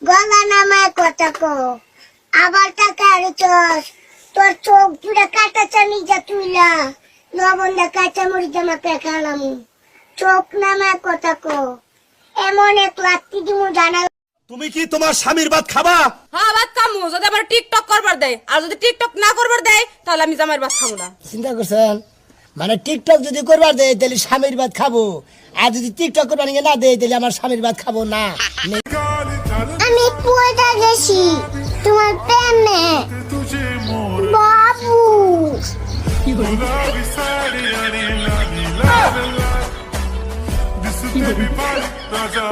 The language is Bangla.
গলা নামায় কথা কো আবার টাকা আড়ছস তোর চোখ দুটা কাটা চানি যা তুইলা লবণ দা কাঁচা মরিচ আমাকে খালাম চোখ নামায় কথা কো এমন এক লাত্তি দিমু জানা। তুমি কি তোমার স্বামীর ভাত খাবা? হ্যাঁ ভাত খামু, যদি আবার টিকটক করবার দেয়, আর যদি টিকটক না করবার দেয় তাহলে আমি জামাইয়ের ভাত খাবো না। চিন্তা করছেন? মানে টিকটক যদি করবার দেয় তাহলে স্বামীর ভাত খাবো, আর যদি টিকটক করবার না দেয় তাহলে আমার স্বামীর ভাত খাবো না। আমি পুয়েটা গেছি তোমার প্রেমে বাবু। This is baby party, Raja,